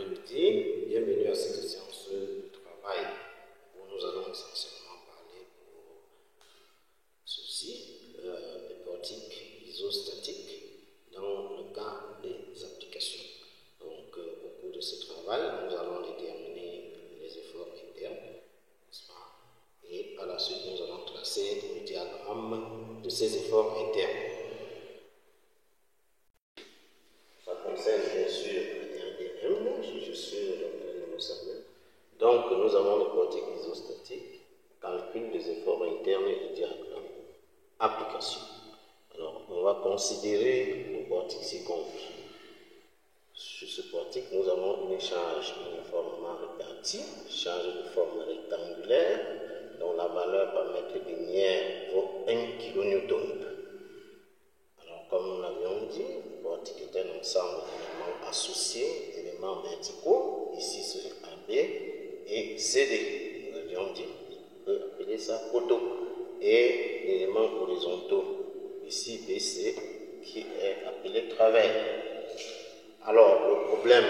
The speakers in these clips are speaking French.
après-midi, bienvenue à cette séance de travail où nous allons essentiellement parler pour ceci, des portiques isostatiques dans le cas des applications. Donc au cours de ce travail, nous allons déterminer les efforts internes, n'est-ce pas? Et par la suite, nous allons tracer le diagramme de ces efforts internes. Ça concerne bien sûr RDM, je suis le docteur Samuel. Donc nous avons le portique isostatique, calcul des efforts internes et diagramme. Application. Alors on va considérer le portique ci-contre. Sur ce portique, nous avons une charge uniformément répartie, charge de forme rectangulaire, dont la valeur par mètre linéaire vaut 1 kN. Alors, comme nous l'avions dit, le portique est un ensemble d'éléments associés, d'éléments verticaux, ici c'est AB et CD. Nous avions dit, on peut appeler ça poteau. Et l'élément horizontaux, ici BC, qui est appelé travers. Alors, le problème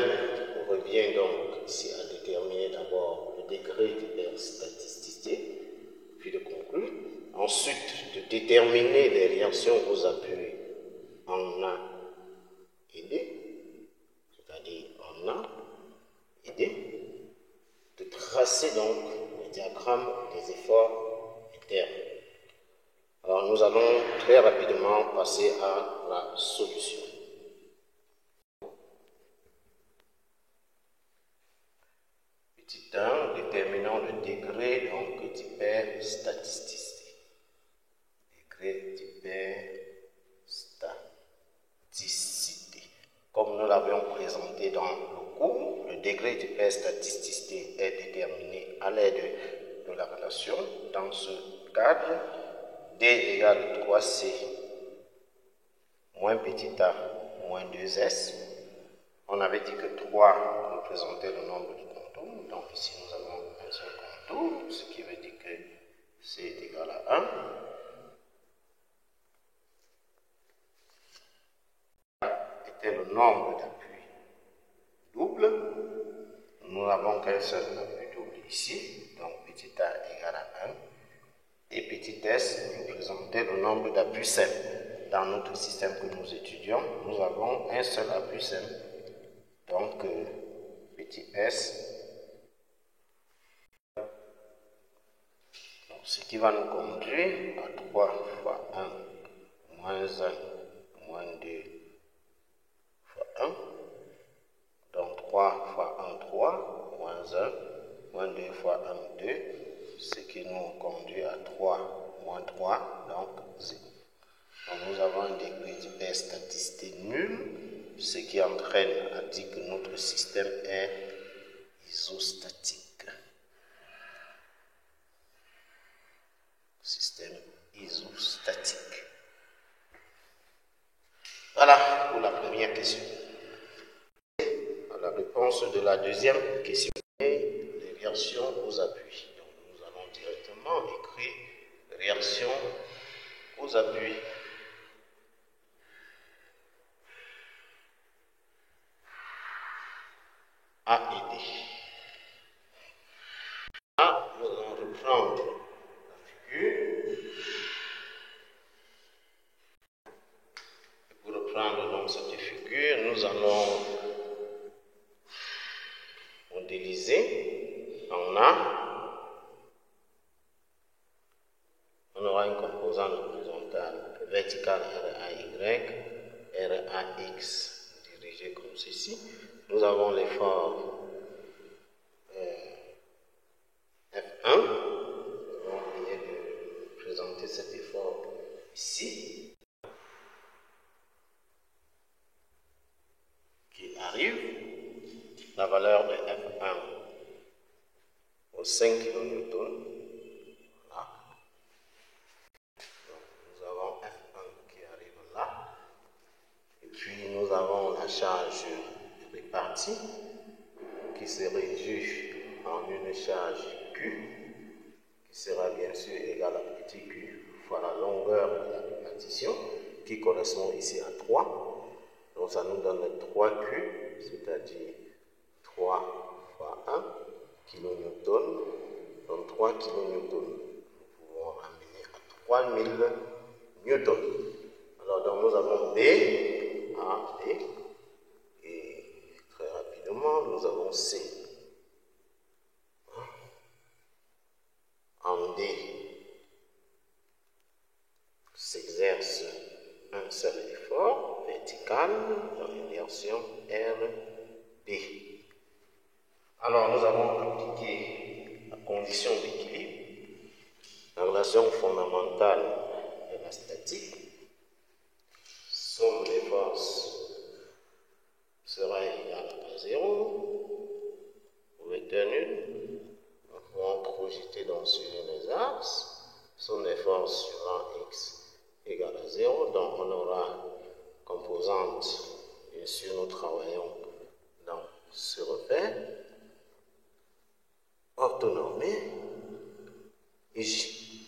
revient donc ici à déterminer d'abord le degré d'hyperstaticité, puis de conclure. Ensuite, de déterminer les réactions aux appuis en A et D, c'est-à-dire en A et D, de tracer donc le diagramme des efforts internes. Alors, nous allons très rapidement passer à la solution. Petit 1, déterminant le degré donc d'hyperstaticité. Degré d'hyperstaticité. Comme nous l'avions présenté dans le cours, le degré d'hyperstaticité est déterminé à l'aide de la relation. Dans ce cadre, D égale 3C moins petit a moins 2S. On avait dit que 3 représentait le nombre de contours. Donc ici, nous avons un seul contour, ce qui veut dire que C est égal à 1. Était le nombre d'appuis doubles. Nous n'avons qu'un seul appui double ici. Donc petit a égale à 1. Et petit s représentait le nombre d'appuis simples. Dans notre système que nous étudions, nous avons un seul appui simple. Donc, petit s, donc, ce qui va nous conduire à 3 fois 1 moins 1 moins 2 fois 1. Donc 3 fois 1, 3, moins 1, moins 2 fois 1, 2, ce qui nous conduit à 3 moins 3, donc 0. Donc nous avons un degré d'hyperstaticité nul, ce qui entraîne à dire que notre système est isostatique. Système isostatique. Voilà pour la première question. La réponse de la deuxième question est les réactions aux appuis. Donc nous allons directement écrire réaction aux appuis. A et D. A, nous allons reprendre la figure. Et pour reprendre donc cette figure, nous allons modéliser en A. On aura une composante horizontale verticale RAY, RAX dirigée comme ceci. Nous avons l'effort F1. Nous allons essayer de présenter cet effort ici, qui arrive. La valeur de F1 au 5 kN. Voilà. Donc, nous avons F1 qui arrive là. Et puis nous avons la charge répartie qui se réduit en une charge Q qui sera bien sûr égale à petit q fois la longueur de la répartition qui correspond ici à 3. Donc ça nous donne 3Q, c'est-à-dire 3 kN, donc 3 kN. Nous pouvons ramener à 3000 newtons. Alors, donc nous avons B, A, D, et très rapidement, nous avons C. En D, s'exerce un seul effort vertical dans l'inertion RD. Alors, nous avons appliqué la condition d'équilibre, la relation fondamentale de la statique. Somme des forces sera égale à 0. Pour étant nul, nous pouvons projeter donc sur les axes. Somme des forces suivant x égale à 0. Donc, on aura composante, bien sûr, nous travaillons dans ce repère orthonormé et J.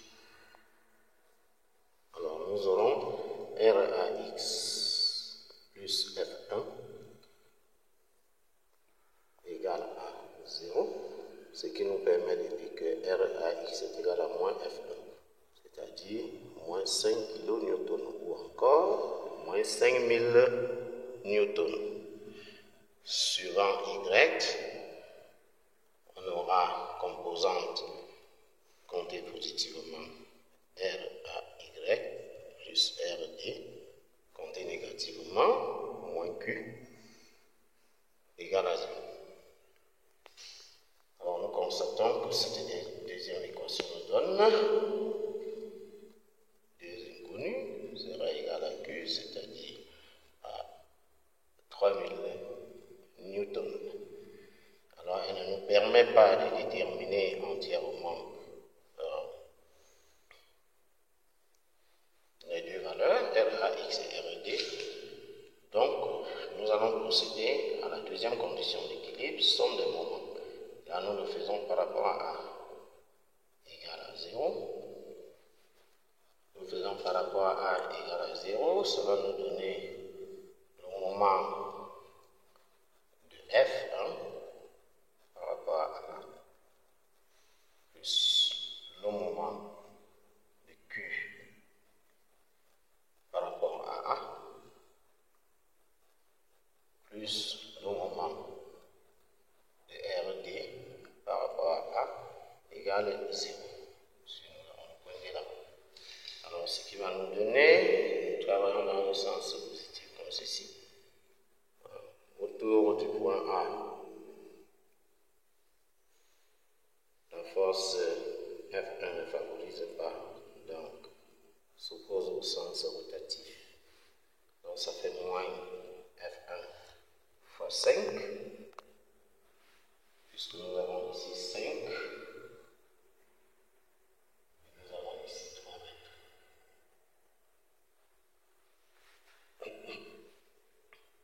Alors, nous aurons RAX plus F1 égale à 0, ce qui nous permet de dire que RAX est égal à moins F1, c'est-à-dire moins 5 kN ou encore moins 5000 newtons. Suivant Y, on aura composante comptée positivement RAY plus RD, comptée négativement moins Q égale à 0. Alors nous constatons que cette deuxième équation nous donne deux inconnus, sera égal à Q, c'est-à-dire à 3000 newtons. Alors elle ne nous permet pas de déterminer entièrement les deux valeurs, RAX et RD. Donc nous allons procéder à la deuxième condition d'équilibre, somme des moments. Là nous le faisons par rapport à A égale à 0. Nous faisons par rapport à A égale à 0, ça va nous donner le moment de F1 par rapport à A plus le moment de Q par rapport à A plus le moment de RD par rapport à A égale 0. Si nous avons le point de là. Alors, ce qui va nous donner, nous travaillons dans le sens positif comme ceci. Autour du point A, la force F1 ne favorise pas, donc s'oppose au sens rotatif. Donc ça fait moins F1 fois 5, puisque nous avons ici 5, et nous avons ici 3 mètres.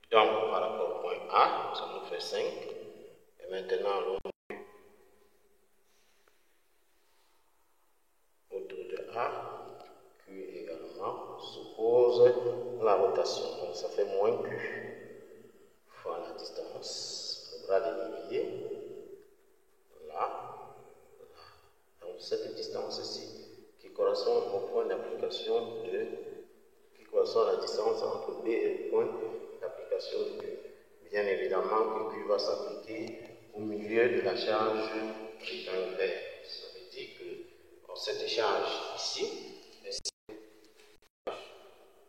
Donc par rapport au point A, ça nous fait 5, et maintenant l'on autour de A, Q également suppose la rotation. Donc ça fait moins Q fois la distance, le bras de levier, là, là. Donc cette distance-ci qui correspond au point d'application qui correspond à la distance entre B et le point d'application de Q. Bien évidemment que Q va s'appliquer au milieu de la charge rectangulaire. Ça veut dire que cette charge ici,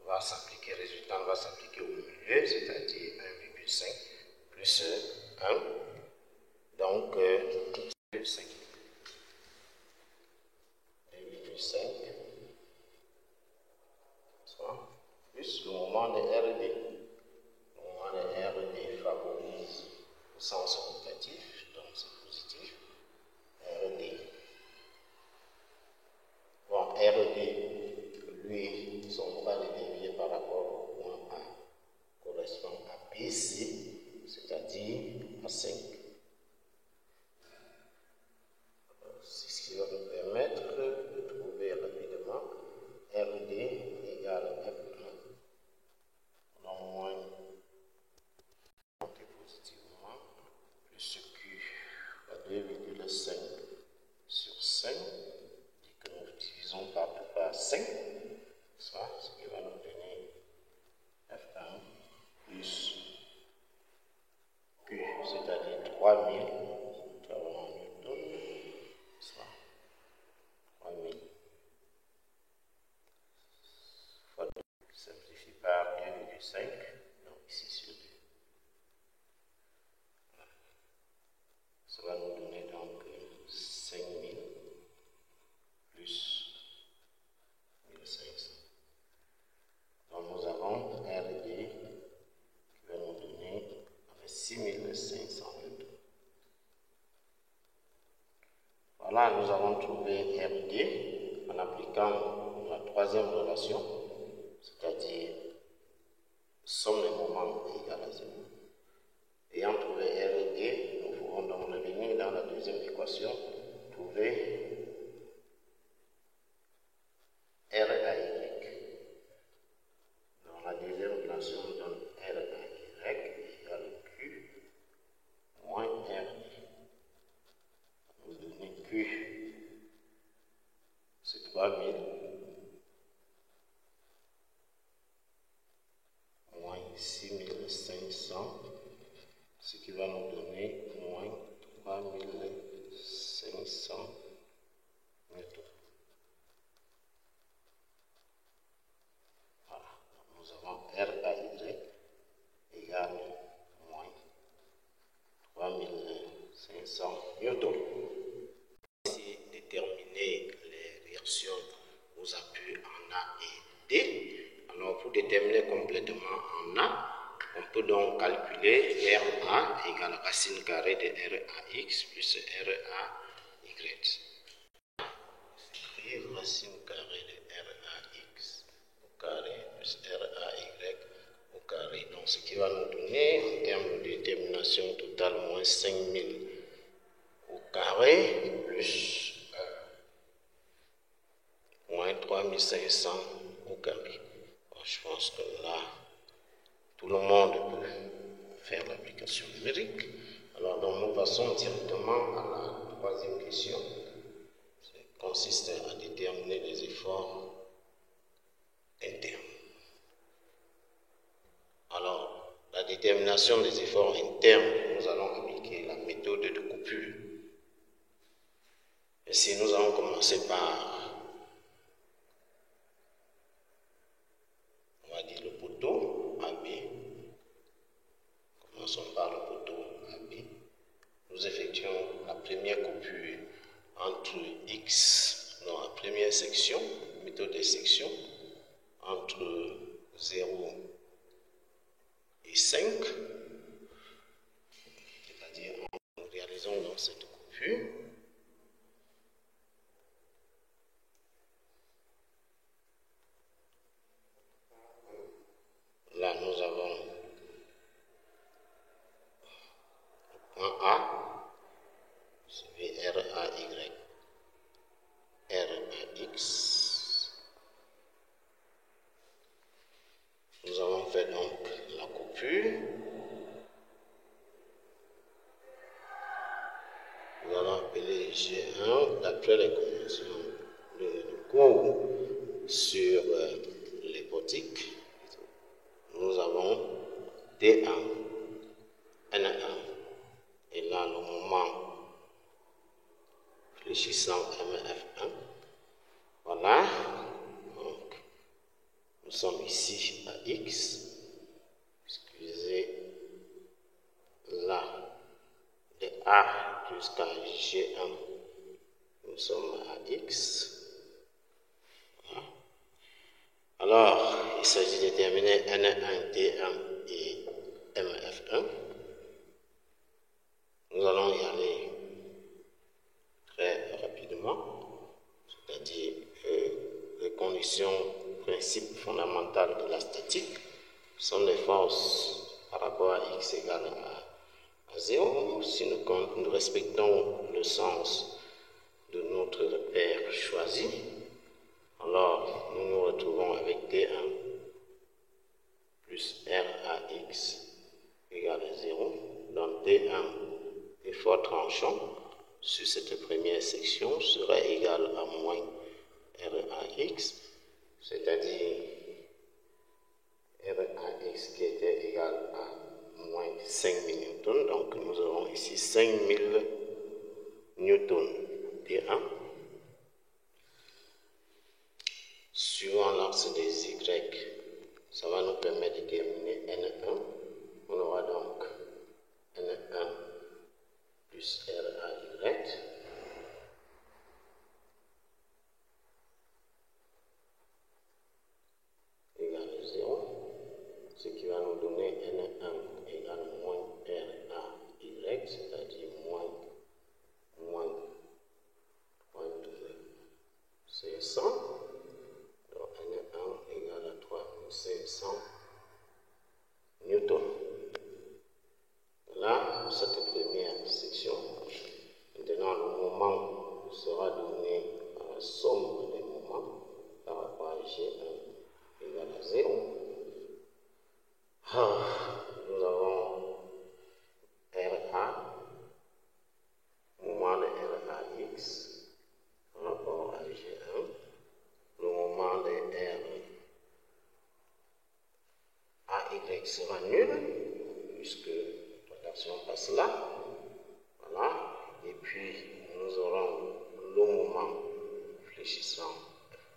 va s'appliquer, résultant va s'appliquer au milieu, c'est-à-dire 1,5 plus 1, donc 2,5. 2,5 plus le moment de RD. Le moment de RD favorise le sens rotatif, donc c'est positif. RD. Bon, RD, lui, son bras de levier par rapport au point A correspond à BC, c'est-à-dire à 5. C'est ce qui va nous permettre de trouver rapidement RD égale F1, non moins monter positivement, plus Q c'est-à-dire 3000, nous avons en Newton, ça, 3000. Simplifie par 2,5, donc ici sur 2. Voilà. Ça va nous donner donc 5000 plus 1500. Donc nous avons RD qui va nous donner 6500 newtons. Voilà, nous avons trouvé RD en appliquant la troisième relation, c'est-à-dire somme des moments égale à 0. Ayant trouvé R et D, nous pouvons donc revenir dans la deuxième équation, trouver R à Y. Dans la deuxième relation, on donne R à Y égale Q moins R. Nous donner Q, c'est 3000 moins 6500, ce qui va nous donner moins 3500 newtons. Voilà, nous avons R à Y égale moins 3500 newtons. Ici, déterminer les réactions aux appuis en A et D. Alors, pour déterminer complètement en A, on peut donc calculer RA égale racine carrée de RAX plus RAY. Racine carrée de RAX au carré plus RAY au carré. Donc, ce qui va nous donner en termes de détermination totale moins 5000 au carré plus moins 3500 au carré. Bon, je pense que là, tout le monde peut faire l'application numérique. Alors, donc, nous passons directement à la troisième question. Ça consiste à déterminer les efforts internes. Alors, la détermination des efforts internes, nous allons appliquer la méthode de coupure. Et si nous allons commencer par, on va dire le poteau AB. Commençons par le poteau AB. Nous effectuons la première coupure entre X, dans la première section, méthode de section, entre 0 et 5, c'est-à-dire en réalisant donc cette coupure. Là, nous avons le point A, c'est RAY, RAX. Nous avons fait donc la coupure. Nous allons appeler G1 d'après les conventions de cours sur les portiques. Nous avons D1, N1, et là le moment fléchissant MF1. Voilà, donc nous sommes ici à X, excusez, là, de A jusqu'à G1, nous sommes à X. Voilà. Alors, il s'agit de déterminer N1, D1 et MF1. Nous allons y aller très rapidement, c'est-à-dire les conditions, principes fondamentales de la statique sont les forces par rapport à x égale à 0. Si nous respectons le sens de notre repère choisi, alors nous nous retrouvons avec D1 plus RAX égale à 0. Donc D1, effort tranchant sur cette première section sera égal à moins RAX, c'est-à-dire RAX qui était égal à moins moins 5000 newtons. Donc nous aurons ici 5000 newtons T1. Suivant l'axe des Y, ça va nous permettre de déterminer N1. On aura donc N1 plus RAY égale 0, ce qui va nous donner N1 égale moins RAY, c'est-à-dire moins 3500. Donc N1 égale à 3500 newtons. Là, cette première section, maintenant le moment sera donné par la somme des moments par rapport à G1 égale à 0. Nous avons RA, moment de RAX par rapport à G1, le moment de RAY sera nul, puisque l'action passe là. Voilà. Et puis, nous aurons le moment fléchissant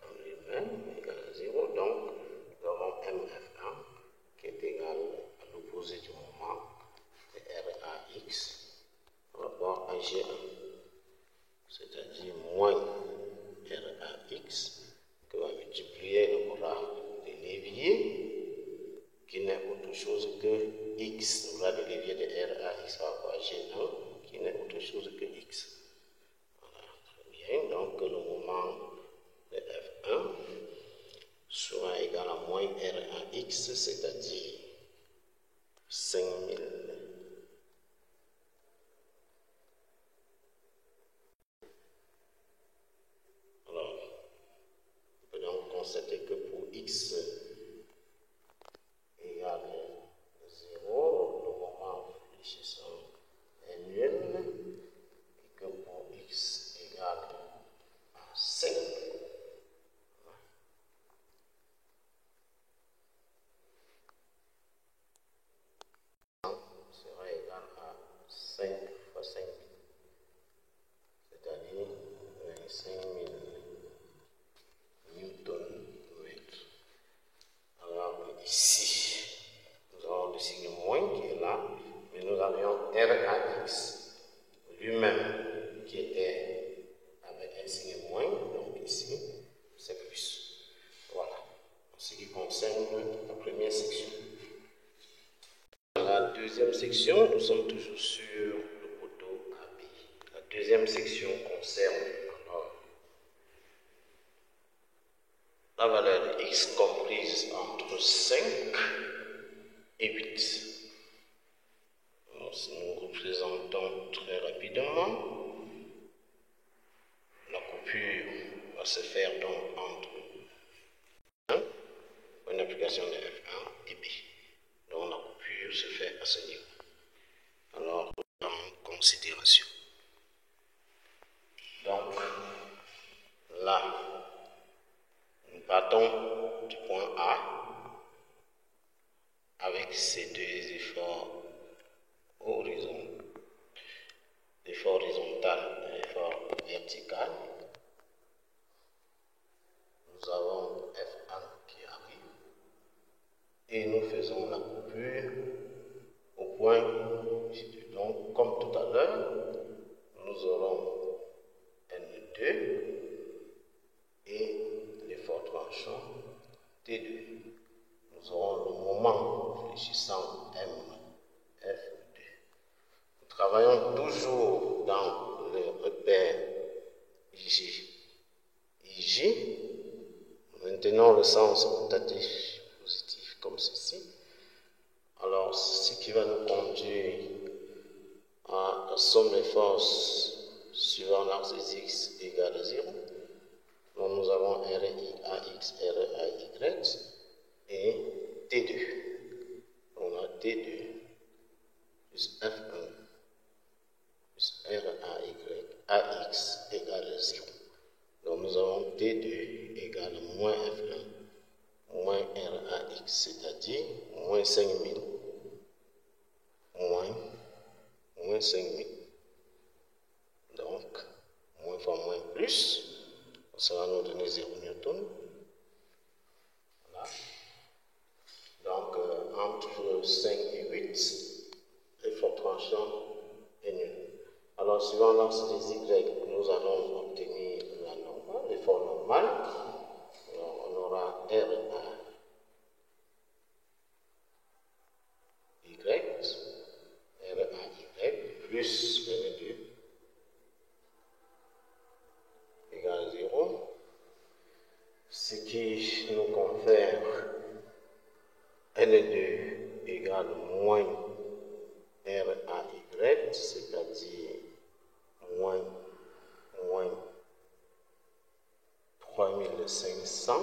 en lui-même égal à 0. Donc, nous avons MF1 qui est égal à l'opposé du moment de RAX par rapport à G1. C'est-à-dire moins RAX qui va multiplier le bras de l'évier qui n'est autre chose que X, le bras de l'évier de RAX par rapport à G1 qui n'est autre chose que X. Voilà, très bien. Donc le moment de F1 sera égal à moins RAX, c'est-à-dire 5000. Alors, on peut donc constater que pour X égale 0, le moment fléchissant est nul, et que pour X égale à 5, sera égal à 5 fois 5000, c'est-à-dire 25000 newtons mètres. Alors ici, nous avons le signe moins qui est là, mais nous avions RAX lui-même qui était avec un signe moins, donc ici c'est plus. Voilà, en ce qui concerne la première section. Dans la deuxième section, nous sommes toujours sur le poteau AB. La deuxième section concerne alors la valeur de X comprise entre 5 et 8. Alors, si nous représentons très rapidement, la coupure va se faire donc entre 1, une application de F1 et B. Donc la coupure se fait à ce niveau. Alors, en considération. Donc, là, nous partons du point A avec ces deux efforts l'effort horizontal et l'effort vertical. Nous avons F1 qui arrive et nous faisons la coupure au point J2. Donc, comme tout à l'heure, nous aurons N2 et l'effort tranchant T2. Nous aurons le moment fléchissant MF2. Nous travaillons toujours dans le repère IJ. Maintenant le sens rotatif positif comme ceci. Alors, ce qui va nous conduire à la somme des forces suivant l'axe des X égale à 0. Donc, nous avons RAX, RAY et T2. On a T2 plus F1 plus RAX égale 0. Donc nous avons T2 égale moins F1 moins RAX, c'est-à-dire moins 5000 moins 5000. Donc, moins fois moins plus, ça va nous donner 0 newton. Voilà. Donc, entre 5 et 8, l'effort tranchant est nul. Alors, suivant l'axe des Y, nous allons obtenir la normale, l'effort normal. Alors, on aura R à Y plus N2 égale 0, ce qui nous confère N2 égale moins R à Y, c'est-à-dire moins 3500,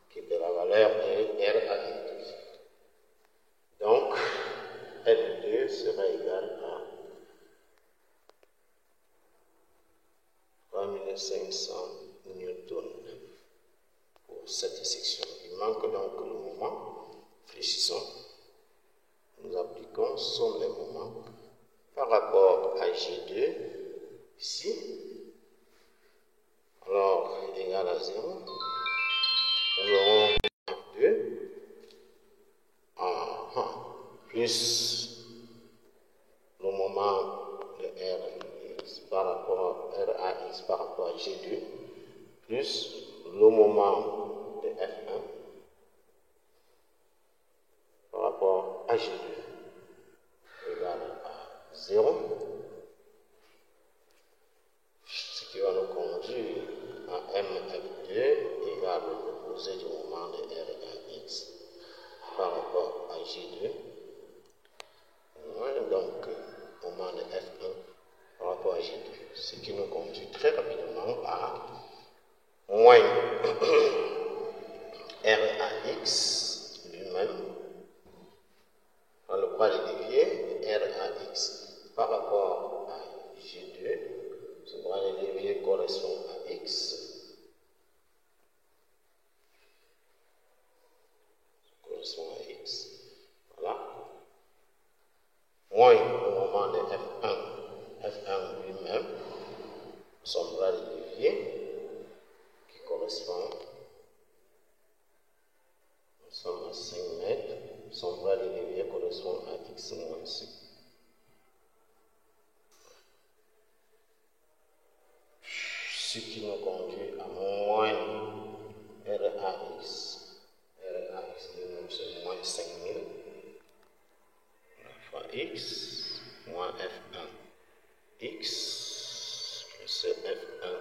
qui est de la valeur R à Y. Donc, N2 sera égal à 3500 newtons pour cette section. Il manque donc le moment. Fléchissons. Nous appliquons somme des moments par rapport à G2 ici. Alors, égal à 0. Nous aurons 2 plus le moment de Rx par rapport à RAX par rapport à G2 plus le moment de F1 par rapport à G2 égal à 0, ce qui va nous conduire à MF2 égale l'opposé du moment de RAX par rapport à G2. Donc, moment de F1 par rapport à G2, ce qui nous conduit très rapidement à moins RAX lui-même, dans le bras de levier, RAX par rapport à G2, ce bras de levier correspond à X, voilà, moins le moment de F1 lui-même, son bras de levier, qui correspond, nous sommes à 5 mètres, son bras de levier correspond à X moins 5. Ce qui nous conduit à moins RAX. RAX lui-même c'est moins 5000 fois X moins F1. X plus F1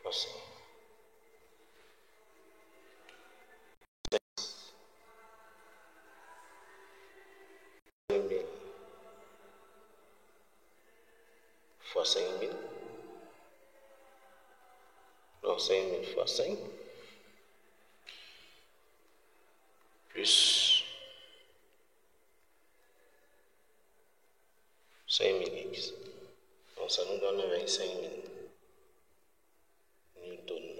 fois 5. Fois 5000, donc 5000 fois 5, plus 5000x, donc ça nous donne 25 000 Nm.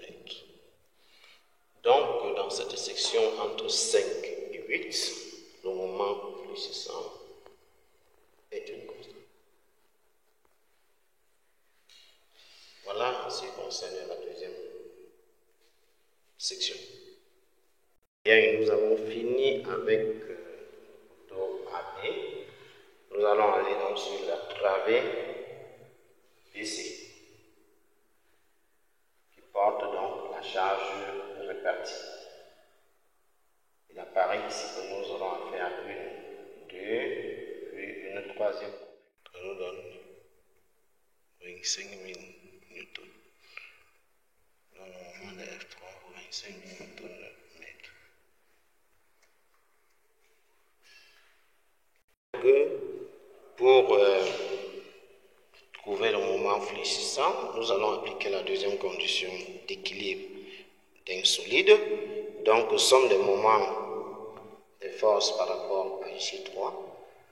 Donc, dans cette section entre 5 et 8, le moment fléchissant est une constante. Voilà en ce qui concerne la deuxième section. Bien, nous avons fini avec Do AB. Nous allons aller donc sur la travée BC, qui porte donc la charge répartie. Il apparaît ici que nous aurons à faire une, deux, puis une troisième. Ça nous donne 25 000 newtons. Dans le moment de F3, 25 000 newtons mètres. Pour trouver le moment fléchissant, nous allons appliquer la deuxième condition d'équilibre d'un solide. Donc, somme des moments de force par rapport à J3.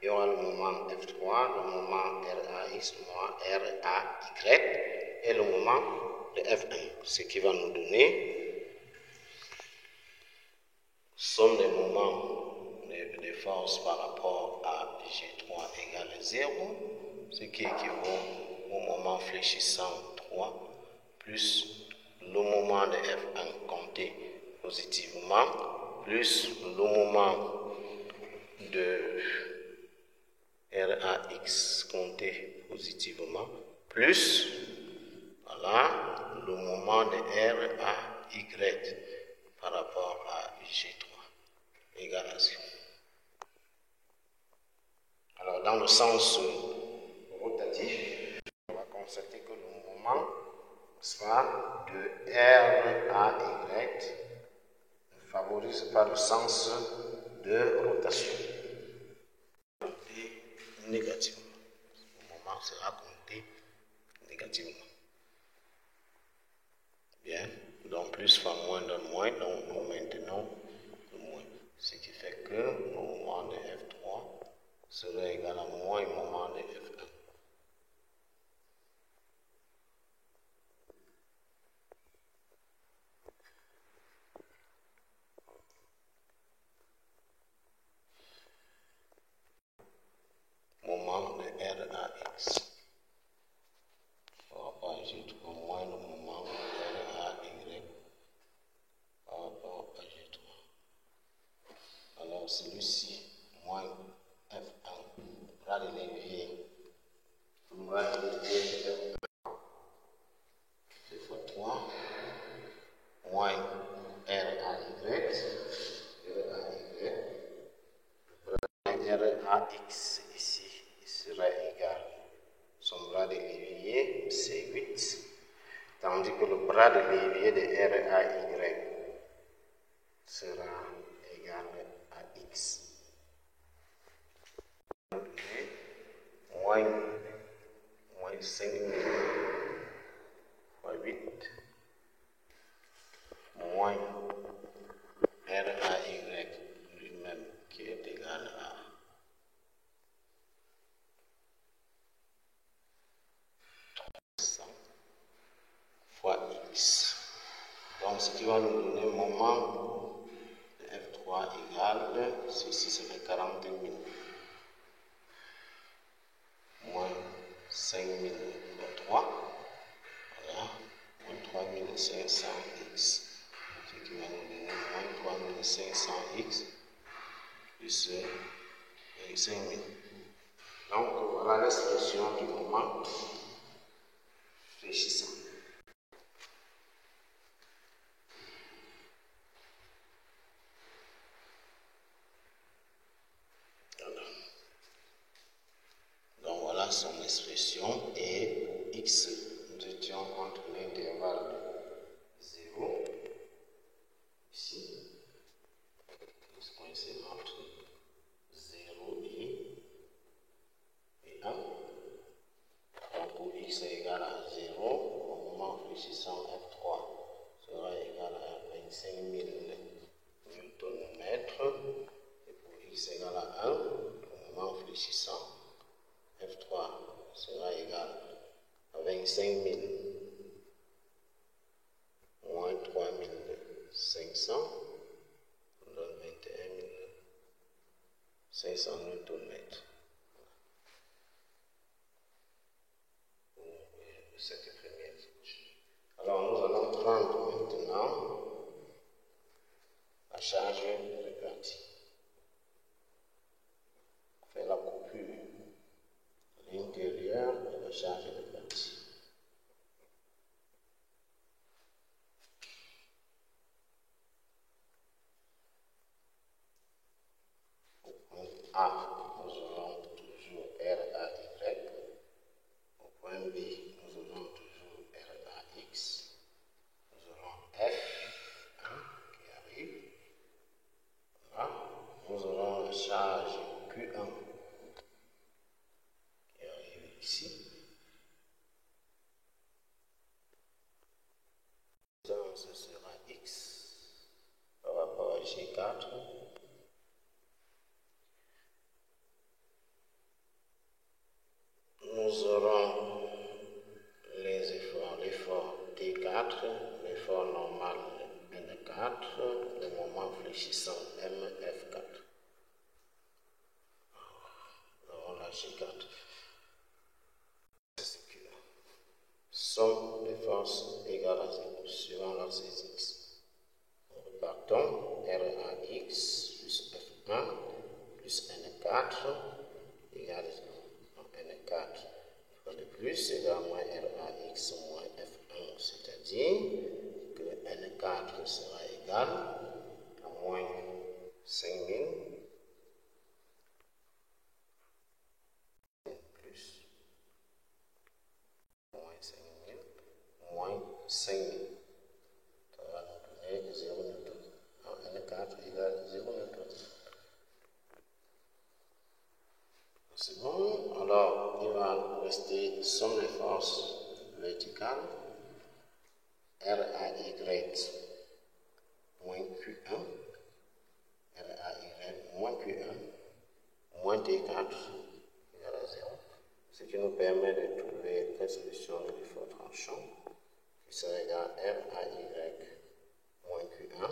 Il y aura le moment F3, le moment RAX, le moment RAY et le moment de F1. Ce qui va nous donner somme des moments de de force par rapport à G3 égale 0, ce qui équivaut au moment fléchissant 3 plus le moment de F1 compté positivement plus le moment de RAX compté positivement plus voilà, le moment de RAY par rapport à G3 égale à 0. Alors dans le sens rotatif, on va constater que le moment soit de R à Y ne favorise pas le sens de rotation. Compté négativement. Le moment sera compté négativement. Bien, donc plus fois moins de moins, donc nous maintenons le moins. Ce qui fait que le moment de F3 serait égal à moins le moment de F1. Moment de RAX. Par rapport à G3 moins le moment de RAY par rapport à G3. Alors celui-ci, moins F1, bras de levier. Bras de levier F1 2 fois 3 moins RAY, RAX ici serait égal. Son bras de levier c'est 8, tandis que le bras de levier de RAY sera égal à X. Moins 5000 fois 8 moins RAY lui-même qui est égal à 300 fois X. Donc ce qui va nous donner le moment de F3 égale, ceci serait 40 000 moins 5000 fois 3, voilà, moins 3500X. Ce qui va nous donner moins 3500X plus 5000. Donc voilà l'expression du moment fléchissant. Donc voilà son expression et pour X, nous étions entre l'intervalle de 0 ici, c'est entre 0 et 1. Donc pour X est égal à 0, au moment fléchissant F3 sera égal à 25 000 Nm. Et pour X égal à 1, au moment fléchissant F3 sera égal à 25 000 moins 3500, on donne 21 500 Nm. Cette première équation. Alors nous allons prendre maintenant la charge répartie. Faire la coupure à l'intérieur de la charge répartie. Au point A, nous aurons toujours RAY. Au point B, nous aurons toujours RAX. Nous aurons F1 qui arrive. Voilà. Nous aurons la charge Q1 qui arrive ici. Ce sera X par rapport à G4. Nous aurons les efforts, l'effort T4, l'effort normal N4, le moment fléchissant MF4. somme des forces égale à 0 suivant l'axe x. Partons RAX plus F1 plus N4 égale N4 fois de plus égale moins RAX moins F1, c'est-à-dire que N4 sera égal à moins 5000 plus moins 5000 moins 5000. Ça va nous donner 0 newton. Alors N4 égale 0 newton. C'est bon. Alors il va rester somme des forces verticales RAY moins Q1 RAY moins Q1 moins T4 égale à 0. Ce qui nous permet de trouver la solution de l'effort tranchant qui sera égal à RAY moins Q1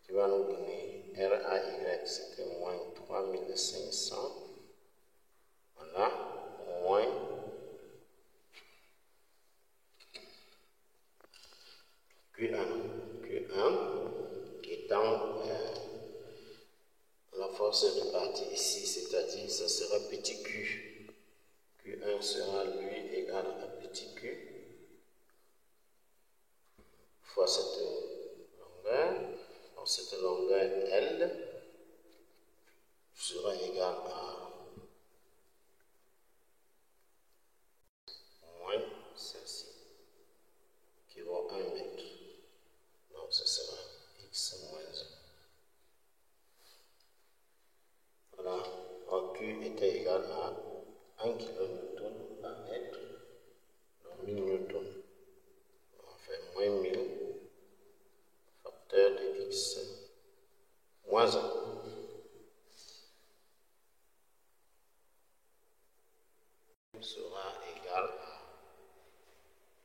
qui va nous donner RAY c'était moins 3500 voilà moins Q1 étant la force répartie ici, c'est-à-dire ça sera petit q. Q1 sera lui égal à petit q fois cette longueur. Donc cette longueur L sera égale à moins celle-ci qui vaut 1 mètre. Donc ce sera x moins 1. Voilà, or Q était égal à 1 kN par mètre, donc 1000 newtons. On fait moins 1000 facteur de x moins 1. Sera égal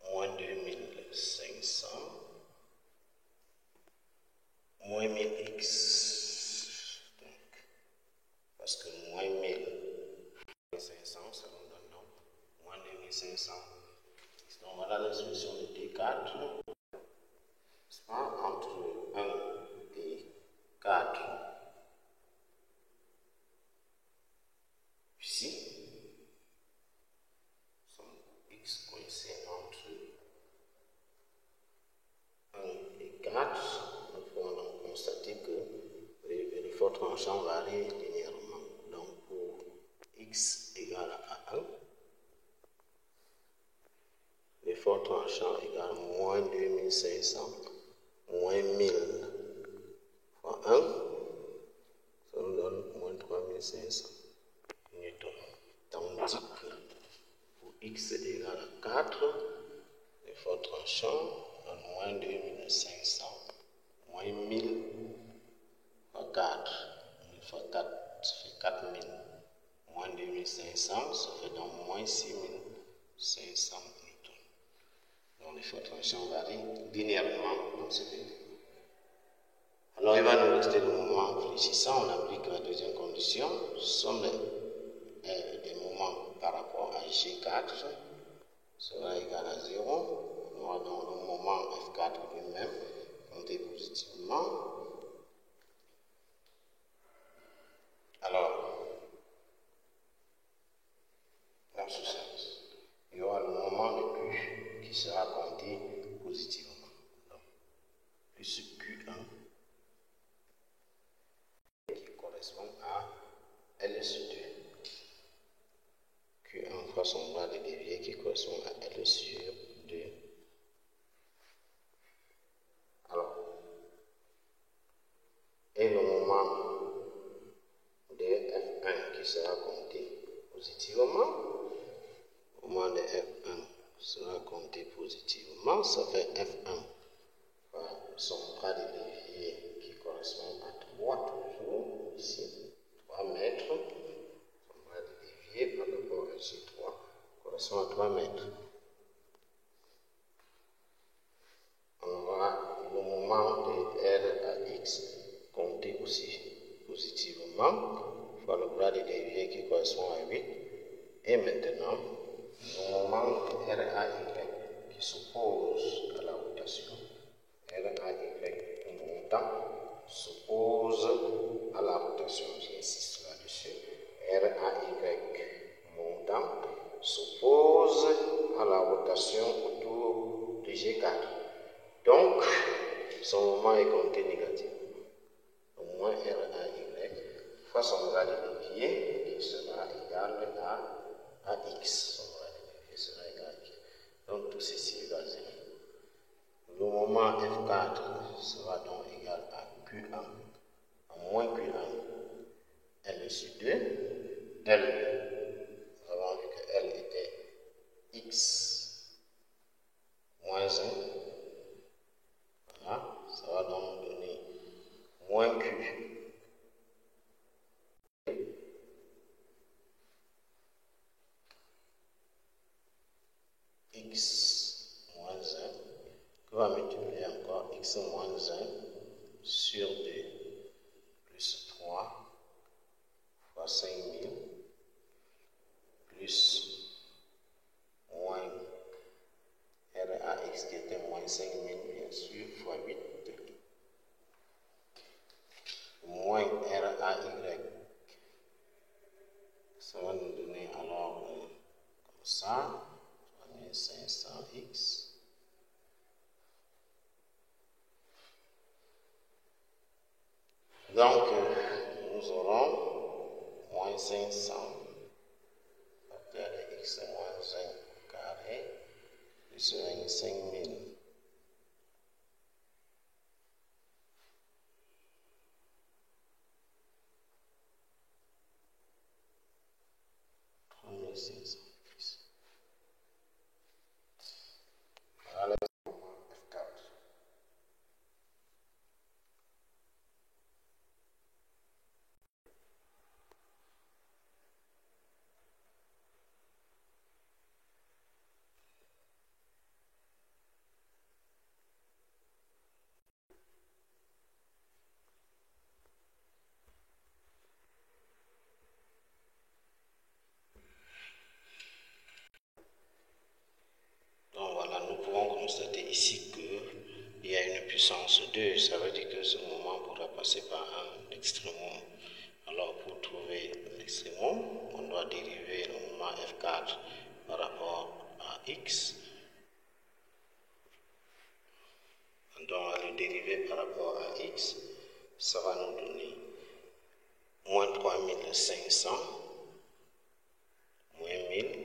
à moins 2500 moins 1000x. Parce que moins 1500, ça nous donne donc moins 2500. Donc voilà la solution de T4. Entre 1 et 4. Ici, son x coincé entre 1 et 4. Nous pouvons donc constater que l'effort tranchant varie linéairement. Donc pour x égale à 1, l'effort tranchant égale moins 2500 moins 1000 fois 1, ça nous donne moins 3500 newtons. Tandis que pour x égale à 4, l'effort tranchant donne moins 2500 moins 1000 fois 4. 1000 fois 4, ça fait 4000. Moins 2500, ça fait donc moins 6500 newtons. Donc l'effort tranchant varie linéairement dans ce pays. Alors il va nous rester le moment infléchissant. On applique la deuxième condition. Somme des moments par rapport à G4 sera égal à 0. On va donc le moment F4 lui-même compter positivement. Alors, dans ce sens, il y aura le moment de Q qui sera compté positivement. Donc, plus Q1 qui correspond à L sur 2. Q1 fois son bras de dévié qui correspond à L sur 2. Alors, et le moment de F1 qui sera compté positivement, le moment de F1 sera compté positivement, ça fait F1 par son bras de dévié qui correspond à 3 toujours, ici, 3 mètres. Son bras de dévié par rapport à G3 correspond à 3 mètres. On va le moment de R à X compter aussi positivement fois le bras de dévié qui correspond à 8. Et maintenant, le moment de R à Y qui s'oppose à la rotation. RAY montant s'oppose à la rotation. J'insiste là-dessus. RAY montant s'oppose à la rotation autour de G4. Donc, son moment est compté négatif. Au moins RAY fois son bras de levier qui sera égal à X. Son bras de levier sera égal à X. Donc, tout ceci est basé. Le moment F4 sera donc égal à Q1, à moins Q1, L sur 2, L, nous avons vu que L était X moins 1, voilà, ça va donc donner moins Q, X moins 1, que va multiplier encore X moins 1 sur 2, plus 3 fois 5000, plus moins RAX qui était moins 5000 bien sûr, fois 8, moins RAY, ça va nous donner alors comme ça, 3500X. Donc, nous aurons moins 500 facteur de X moins 1 carré plus 25 000. Voilà le F4. Donc voilà, nous pouvons constater ici qu'il y a une puissance 2, ça veut dire que ce moment pourra passer par un extrémum. Alors pour trouver l'extrémum, on doit dériver le moment F4 par rapport à X. Donc le dériver par rapport à X, ça va nous donner moins 3500, moins 1000,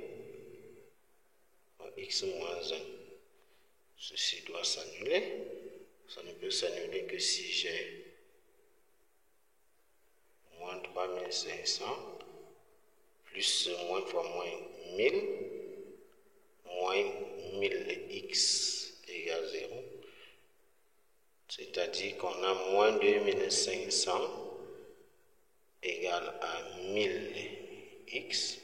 X moins 1. Ceci doit s'annuler. Ça ne peut s'annuler que si j'ai moins 3500 plus moins fois moins 1000 moins 1000x égale 0. C'est-à-dire qu'on a moins 2500 égale à 1000x.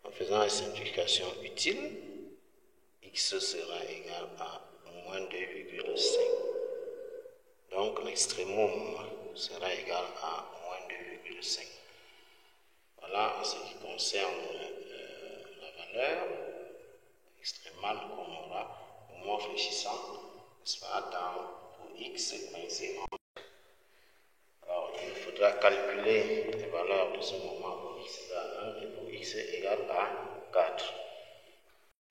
En faisant la simplification utile, x sera égal à moins 2,5. Donc l'extrémum sera égal à moins 2,5. Voilà en ce qui concerne la valeur extrémale qu'on aura au moment fléchissant, n'est-ce pas, pour x coincé en. Alors il faudra calculer les valeurs de ce moment pour x égale à 1 et pour x égale à 4.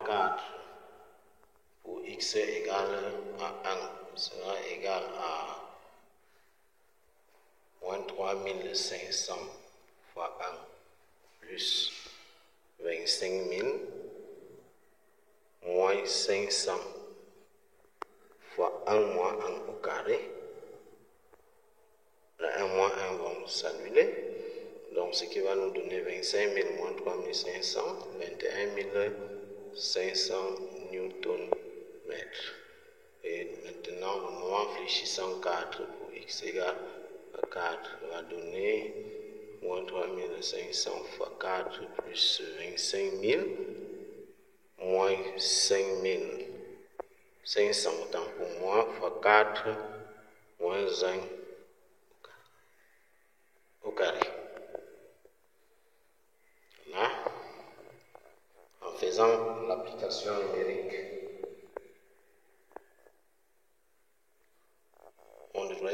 4 pour x égale à 1 sera égal à moins 3500 fois 1 plus 25 000 moins 500 fois 1 moins 1 au carré. Le 1 moins 1 vont s'annuler. Donc ce qui va nous donner 25 000 moins 3500, 21 500 newton mètres. Et maintenant, le moment fléchissant 4 pour x égale à 4 va donner moins 3500 fois 4 plus 25 000 moins 5 500 autant pour moi fois 4 moins 1 au carré. Là, en faisant l'application numérique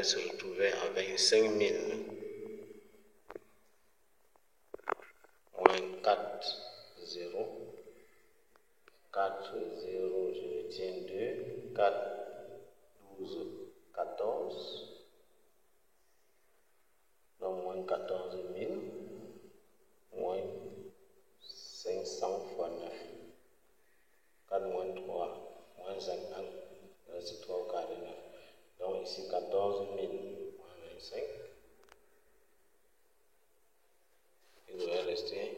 devrait se retrouver à 25 000 moins 4, 0. 4, 0, je retiens 2. 4, 12, 14. Donc moins 14 000 moins 500 fois 9. 4 moins 3 moins 50. C'est 3 au carré 9. Donc ici 14 000 moins 25. Il devrait rester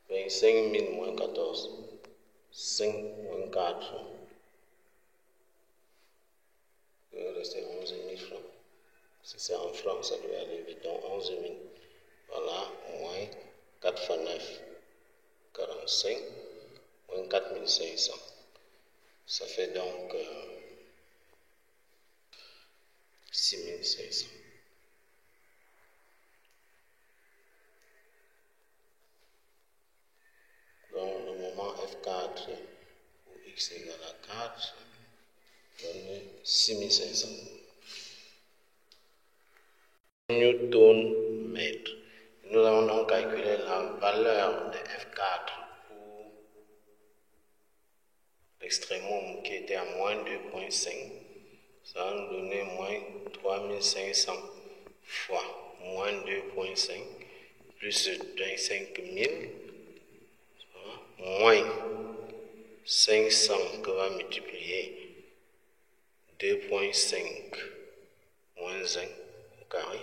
25 000 moins 14. 5 moins 4. Il devrait rester 11 000 francs. Si c'est en francs, ça devrait aller vite. Donc 11 000. Voilà, moins 4 fois 9. 45. Moins 4 500. Ça fait donc 6 500. Donc, le moment F4 où x égale à 4 donne 6500 Newton mètre. Nous allons donc calculer la valeur de F4 pour l'extrémum qui était à moins 2,5. Ça va nous donner moins 3500 fois moins 2,5 plus 25 000 moins 500 que va multiplier 2,5 moins 1 au carré,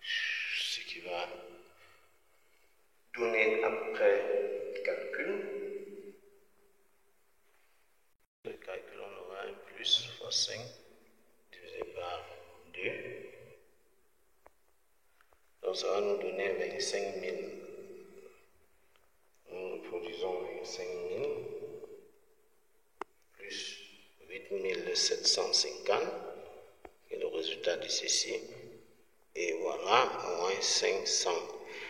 ce qui va donner après calcul. Le calcul, on aura 1 plus fois 5 divisé par 2. Donc ça va nous donner 25 000. Nous reproduisons 25 000 plus 8 750 et le résultat de ceci. Et voilà, moins 500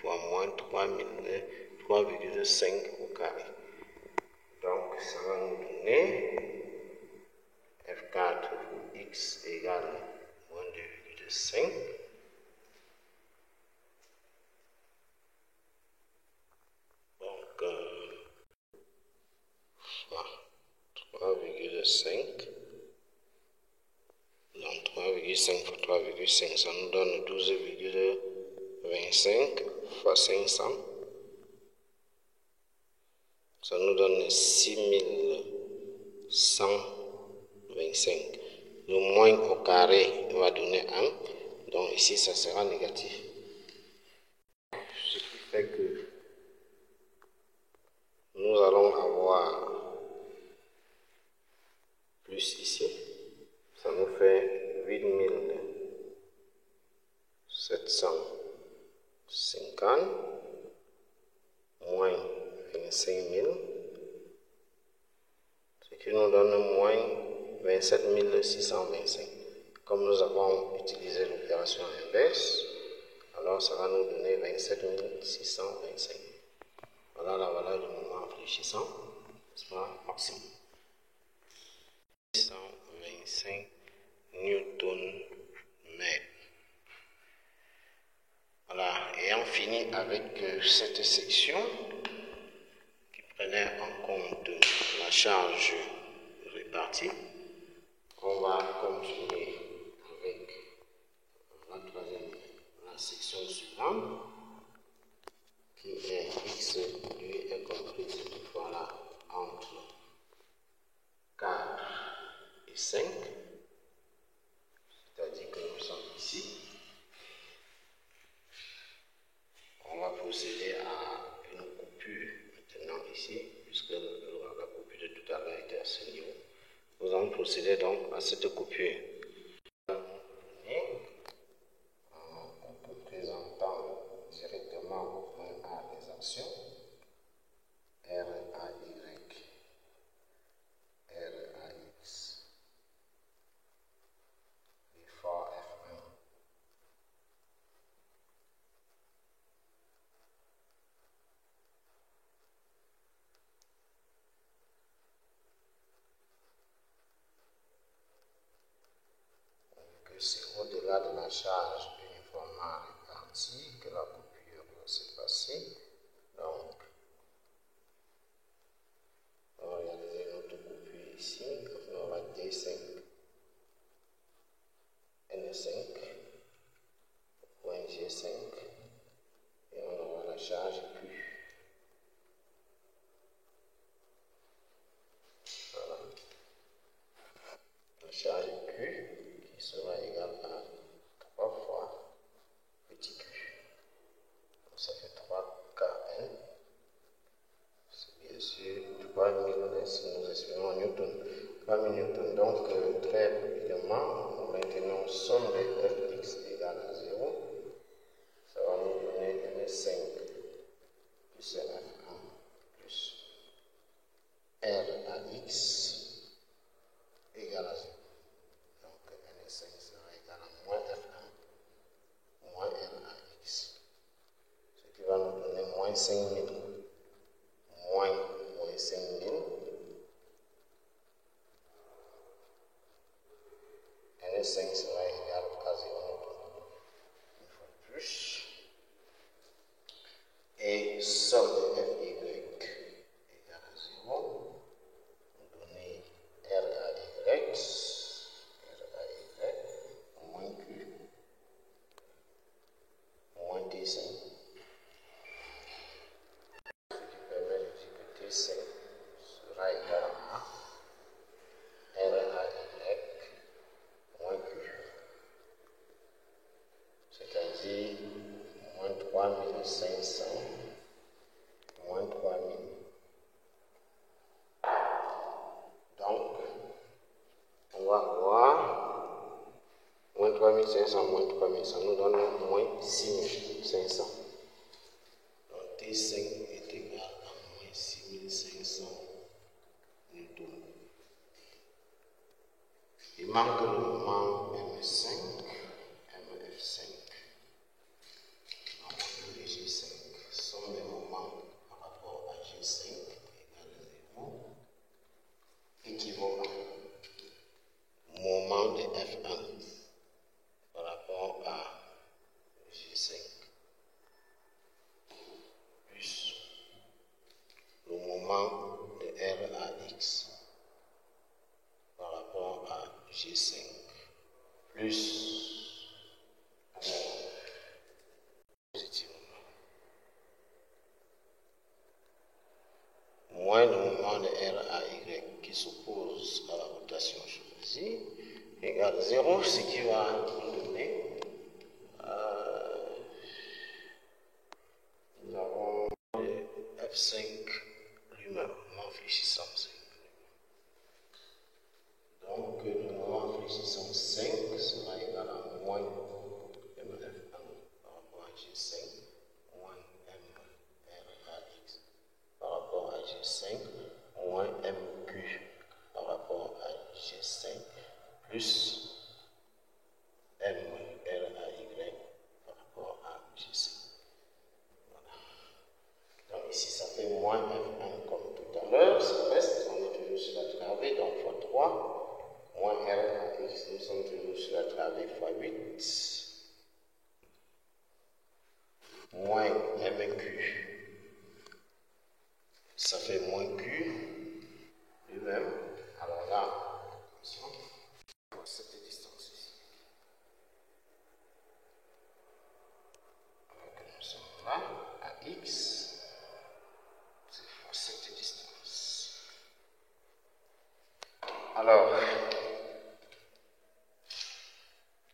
fois moins 3,5 au carré. Donc ça va nous donner F4 pour x égale moins 2,5. Donc 3,5. Donc 3,5 fois 3,5, ça nous donne 12,25 fois 500. Ça nous donne 6125. Le moins au carré va donner 1. Donc ici, ça sera négatif. Ce qui fait que nous allons avoir plus ici. Ça nous fait 8750 moins 25 000, ce qui nous donne moins 27 625. Comme nous avons utilisé l'opération inverse, alors ça va nous donner 27 625. Voilà la valeur du moment infléchissant, n'est-ce pas, maximum. 625 Newton mètre. Voilà, ayant fini avec cette section qui prenait en compte la charge répartie, on va continuer avec la section suivante qui est x, lui est comprise toutefois là entre 4 et 5, c'est-à-dire que nous sommes ici. On va procéder à une coupure maintenant ici, puisque la coupure de tout à l'heure était à ce niveau. Nous allons procéder donc à cette coupure. En présentant directement au point A les actions R, A, Y, R, A, X, l'effort F1. c'est au-delà de la charge uniformément répartie que la coupure va se passer. Donc, on va regarder notre coupure ici. On va D5, N5, point G5, et on aura la charge Q. Voilà. La charge Q qui sera égale à 3 fois petit q. Donc ça fait 3kn. C'est bien sûr 3000 si nous exprimons en newton. 3000 newtons. Donc très rapidement, maintenant somme de fx égale à 0. Ça va nous donner n5 plus f1 plus r à x égale à 0. Donc n5 sera égal à moins f1 moins r à x. Ce qui va nous donner moins 5000. Moins 5000. N5 sera égal à 0. Une fois de plus. Et somme de fy égale à 0. Nous donner r à y. Moins q. Moins d5. Ce qui permet de dire que d5 sera égal à r à y moins q. C'est-à-dire moins 3500 moins 3000. Donc, on va voir moins 3500 moins 3000, ça nous donne moins 6500. Donc, T5 est égal à moins 6500 newtons. Il manque le moment M5, MF5. De G5, somme des moments par rapport à G5 égale à 0, équivaut à moment de F1 par rapport à G5 plus le moment de R à X par rapport à G5 plus moins le moment de R à Y qui s'oppose à la rotation choisie égale 0, ce qui va nous donner nous avons F5 lui-même, moment fléchissant 5. Donc le moment fléchissant 5 sera égal à moins MF1 par rapport à G5 moins MR à X par rapport à G5 moins MQ par rapport à G5 plus MR à Y par rapport à G5. Voilà. Donc ici ça fait moins F1 comme tout à l'heure, ça reste, on est toujours sur la travée, donc fois 3, moins R à X, nous sommes toujours sur la travée fois 8, moins MQ, ça fait moins Q lui-même. Alors là, attention, pour cette distance ici. Alors que nous sommes là, à X, c'est pour cette distance. Alors,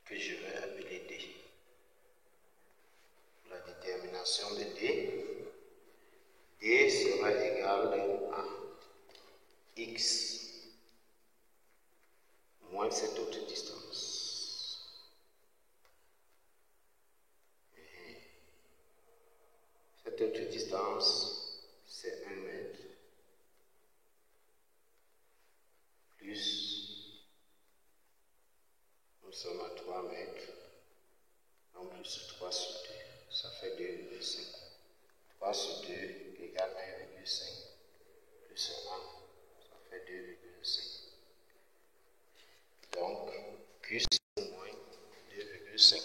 que je vais appeler D. La détermination de D, D sera égal à X moins cette autre distance. Cette autre distance, c'est 1 mètre plus, nous sommes à 3 mètres, donc plus 3 sur 2, ça fait 2,5. 3 sur 2 égale 1,5 plus 1, ça fait 2,5. Donc, Q c'est moins 5.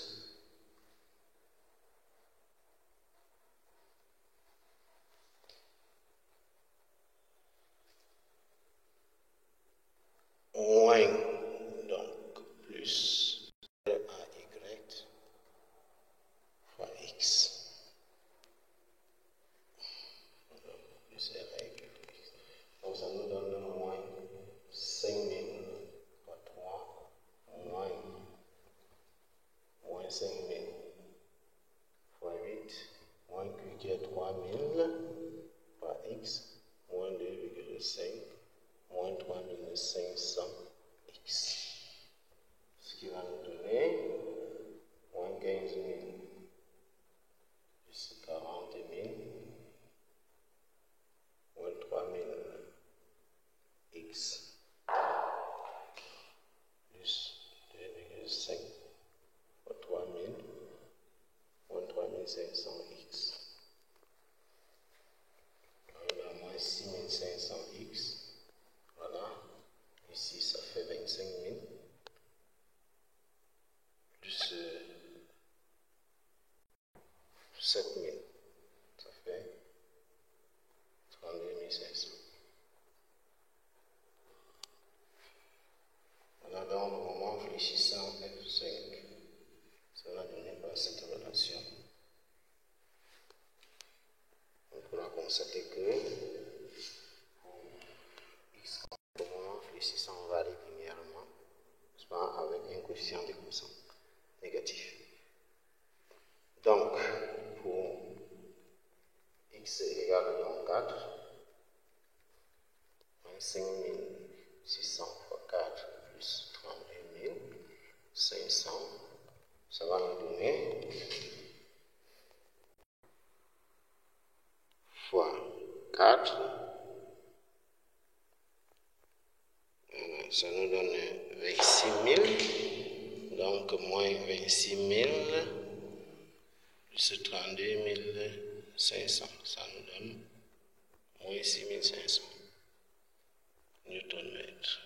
Moins, donc, plus AY fois X. Plus RY. Donc ça nous donne moins 5000 fois 3, moins 5000 fois 8, moins Q qui est 3000 fois X, moins 2,5, moins 3500 X. Ce qui va nous donner moins 15 000 plus 40 000 moins 3000 X plus 2,5 fois 3000 moins 3500 X. On a moins 6500 X. Voilà. Ici, ça fait 25 000 plus 7 000. Ça fait 32 500. Voilà, donc, au moment fléchissant F5, cela donné par cette relation. Donc, on a constaté que X au moment fléchissant varie linéairement, avec un coefficient de croissance négatif. Donc, pour X égale donc 4, 5600 fois 4 plus 32 500, ça va nous donner fois 4, ça nous donne 26 000, donc moins 26 000 plus 32 500, ça nous donne moins 6500 Newton-mètres.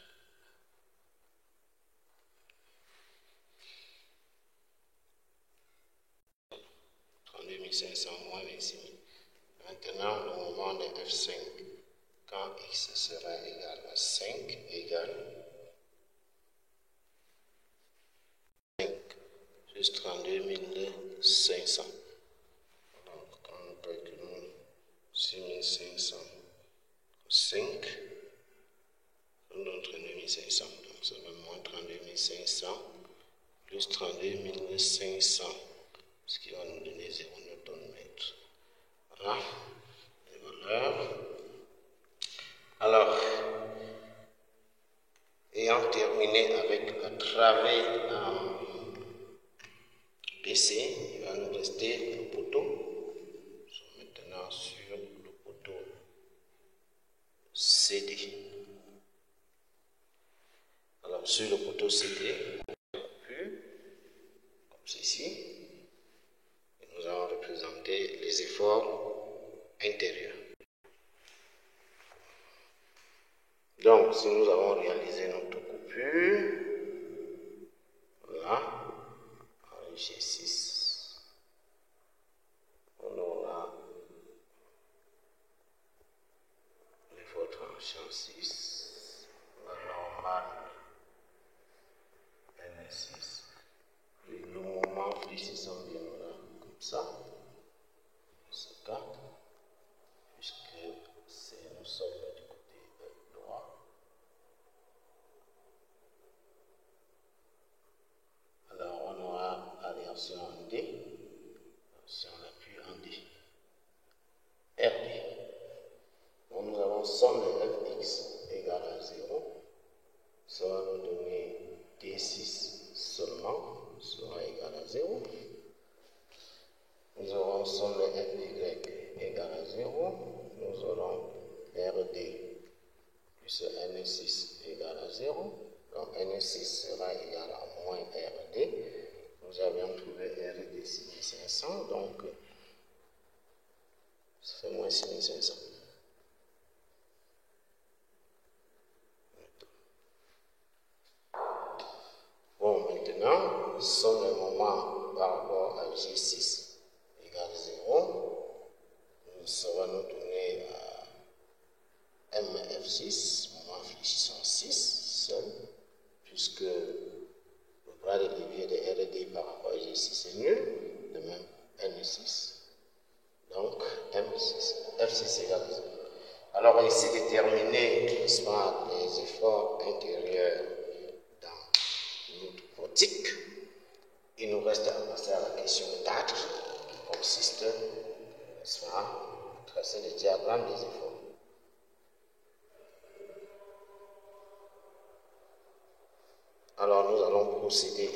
Moins 26 000. Maintenant, au moment de F5, quand X sera égal à 5, égale 5 plus 32 500. Donc, quand nous calculons 6500, 5, nous donne 32 500. Donc, ça donne moins 32 500 plus 32 500, ce qui va nous donner 0 Newton-mètre. Voilà les valeurs. Alors, ayant terminé avec le travail en PC, il va nous rester le poteau. Nous sommes maintenant sur le poteau CD. Alors, sur le poteau CD, comme ceci, nous allons représenter les efforts intérieurs. Donc, si nous avons réalisé notre coupure, voilà, en G6, on aura l'effort tranchant 6, la normale N6, et le moment fléchissant viendra comme ça, c'est 4, puisque nous sommes du côté droit. Alors, on aura la réaction en D, si on appuie en D, RD. Donc, nous avons somme de Fx égale à 0, ça va nous donner D6 seulement, sera égal à 0. Nous aurons somme de Fy égale à 0, nous aurons RD plus N6 égale à 0. Donc N6 sera égal à moins RD. Nous avions trouvé RD 6500, donc ça fait moins 6500. Bon, maintenant, somme le moment ça va nous donner MF6 moins fléchissant 6 seul, puisque le bras de levier de RD par rapport à G6 est nul, de même N6. Donc M6, F6 égale 0. Alors ici déterminer les efforts intérieurs dans notre portique. Il nous reste à passer à la question 4 qui consiste à tracer le diagramme des efforts. Alors nous allons procéder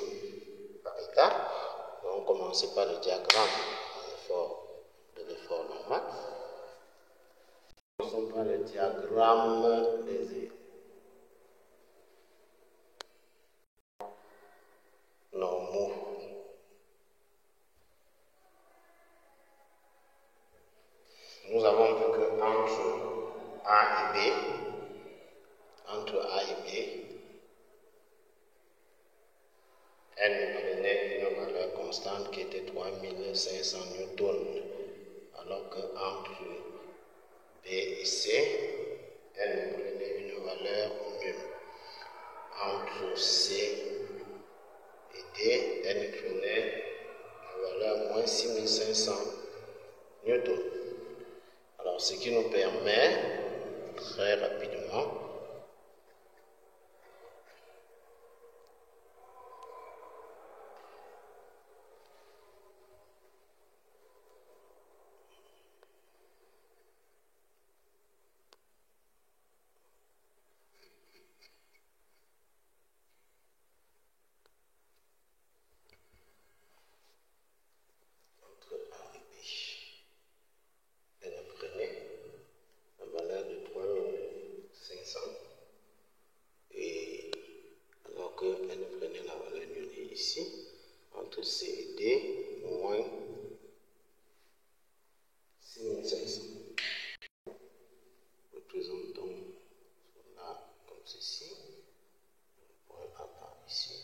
par étapes. Nous allons commencer par le diagramme de l'effort normal. Commençons par le diagramme des normaux. Nous avons vu que entre A et B, elle nous prenait une valeur constante qui était 3500 newtons, alors qu'entre B et C, elle nous prenait une valeur nulle. Entre C et D, elle nous prenait une valeur moins 6500 newtons. Alors, ce qui nous permet très rapidement entre A et B. Elle prenait la valeur de 3500 et alors qu'elle prenait la valeur nulle ici, entre C et D, moins 6500. Représentons cela comme ceci, point A ici.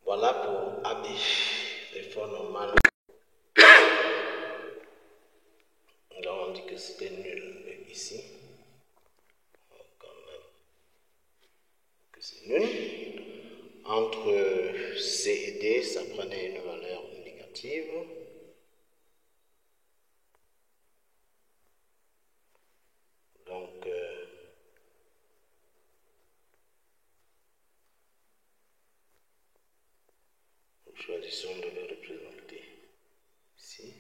Voilà pour AB, l'effort normal. Donc on dit que c'était nul ici. Quand même que c'est nul. Entre C et D, ça prenait une valeur négative. Donc, nous choisissons de le représenter ici.